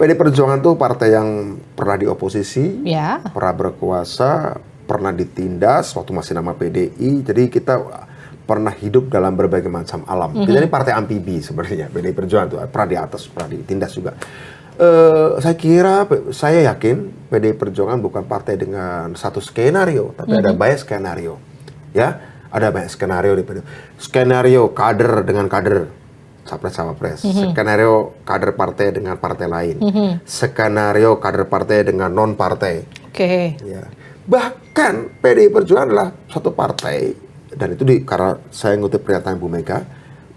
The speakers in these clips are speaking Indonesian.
PD Perjuangan tuh partai yang pernah di oposisi, Ya. pernah berkuasa, pernah ditindas waktu masih nama PDI. Jadi kita pernah hidup dalam berbagai macam alam. Kita ini partai amfibi sebenarnya. PD Perjuangan tuh pernah di atas, pernah ditindas juga. Saya yakin PD Perjuangan bukan partai dengan satu skenario, tapi ada banyak skenario. Ya, ada banyak skenario di PD. Skenario kader dengan kader, capres-cawapres. Skenario kader partai dengan partai lain. Skenario kader partai dengan non partai. Oke. Ya. Bahkan PDI Perjuangan adalah satu partai, dan itu karena saya ngutip pernyataan Bu Mega,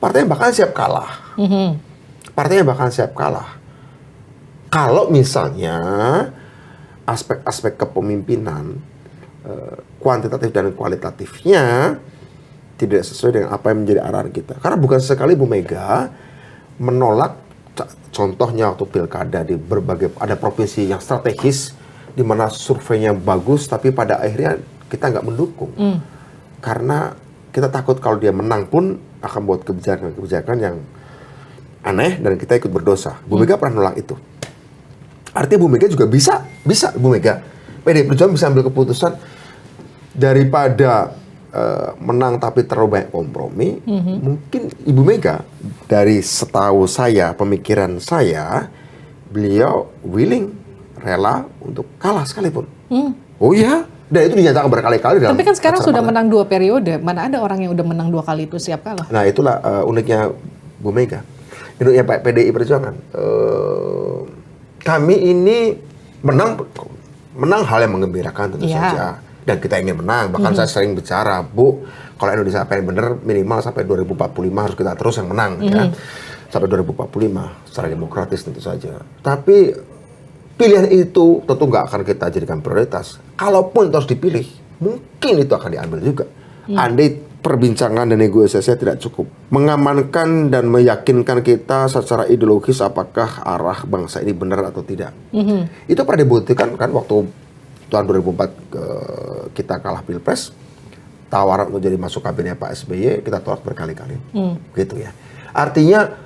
partainya bahkan siap kalah. Partainya bahkan siap kalah. Kalau misalnya aspek-aspek kepemimpinan, kuantitatif dan kualitatifnya tidak sesuai dengan apa yang menjadi arahan kita. Karena bukan sekali Bu Mega menolak, contohnya waktu pilkada di berbagai, ada provinsi yang strategis di mana surveinya bagus, tapi pada akhirnya kita nggak mendukung. Karena kita takut kalau dia menang pun akan buat kebijakan-kebijakan yang aneh dan kita ikut berdosa. Bu Mega pernah nolak itu. Artinya Bu Mega juga bisa Bu Mega. PDI Perjuangan bisa ambil keputusan daripada menang tapi terlalu banyak kompromi. Mungkin Ibu Mega, dari setahu saya, pemikiran saya, beliau willing, rela untuk kalah sekalipun. Oh iya, dan itu dinyatakan berkali-kali. Tapi kan sekarang sudah menang 2 periode. Mana ada orang yang udah menang 2 kali itu siap kalah? Nah itulah uniknya Bu Mega. Uniknya Pak PDI Perjuangan. Kami ini menang hal yang menggembirakan tentu saja, dan kita ingin menang. Bahkan saya sering bicara, Bu, kalau Indonesia pengen bener, minimal sampai 2045 harus kita terus yang menang, ya. Sampai 2045 secara demokratis tentu saja. Tapi pilihan itu tentu nggak akan kita jadikan prioritas. Kalaupun itu harus dipilih, mungkin itu akan diambil juga. Andai perbincangan dan negosiasinya tidak cukup mengamankan dan meyakinkan kita secara ideologis apakah arah bangsa ini benar atau tidak. Itu pernah dibuktikan kan waktu tahun 2004 kita kalah pilpres, tawaran untuk jadi masuk kabinet Pak SBY kita tolak berkali-kali. Gitu ya. Artinya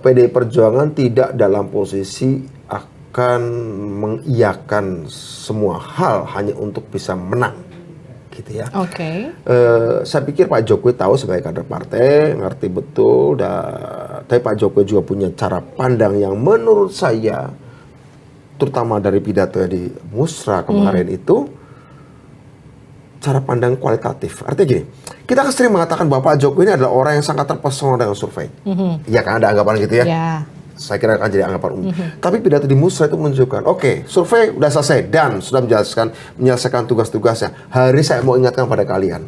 PDI Perjuangan tidak dalam posisi akan mengiyakan semua hal hanya untuk bisa menang. Gitu ya. Oke. Saya pikir Pak Jokowi tahu sebagai kader partai, ngerti betul, tapi Pak Jokowi juga punya cara pandang yang menurut saya, terutama dari pidato di Musra kemarin itu, cara pandang kualitatif. Artinya gini, kita kan sering mengatakan bahwa Pak Jokowi ini adalah orang yang sangat terpesona dengan survei. Iya kan, ada anggapan gitu ya? Saya kira akan jadi anggapan umum. Tapi pidato di Musra itu menunjukkan, oke, survei udah selesai dan sudah menyelesaikan tugas-tugasnya. Hari saya mau ingatkan pada kalian,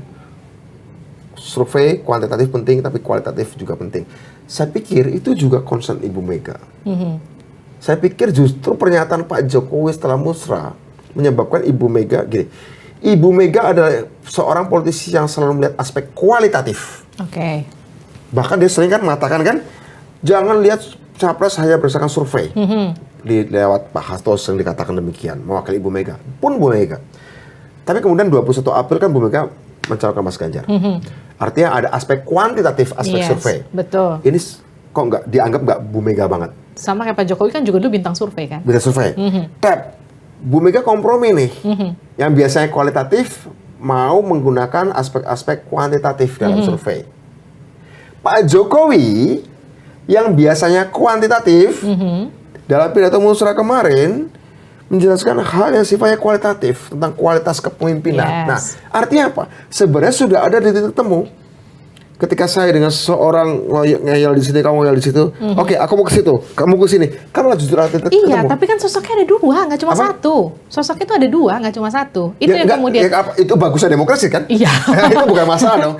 survei kuantitatif penting, tapi kualitatif juga penting. Saya pikir itu juga concern Ibu Mega. Saya pikir justru pernyataan Pak Jokowi setelah Musra menyebabkan Ibu Mega gini. Ibu Mega adalah seorang politisi yang selalu melihat aspek kualitatif. Bahkan dia sering kan mengatakan kan, jangan lihat capres hanya berdasarkan survei. Lewat Pak Hasto yang dikatakan demikian, mewakili Ibu Mega. Pun Bu Mega. Tapi kemudian 21 April kan Bu Mega mencalonkan Mas Ganjar. Artinya ada aspek kuantitatif, aspek survei. Betul. Ini kok nggak dianggap nggak Bu Mega banget? Sama kayak Pak Jokowi kan juga dulu bintang survei kan? Bintang survei. Bu Mega kompromi nih. Yang biasanya kualitatif mau menggunakan aspek-aspek kuantitatif dalam survei. Pak Jokowi yang biasanya kuantitatif dalam pidato Musra kemarin menjelaskan hal yang sifatnya kualitatif tentang kualitas kepemimpinan. Nah, artinya apa? Sebenarnya sudah ada di titik temu. Ketika saya dengan seseorang ngeyel di sini, kamu ngeyel di situ, oke, aku mau ke situ, kamu ke sini, kan lah justru ada titik temu. Iya, tapi kan sosoknya ada 2, nggak cuma satu. Sosoknya itu ada 2, nggak cuma satu. Itu yang kemudian itu bagusnya demokrasi kan? Iya. Itu bukan masalah dong.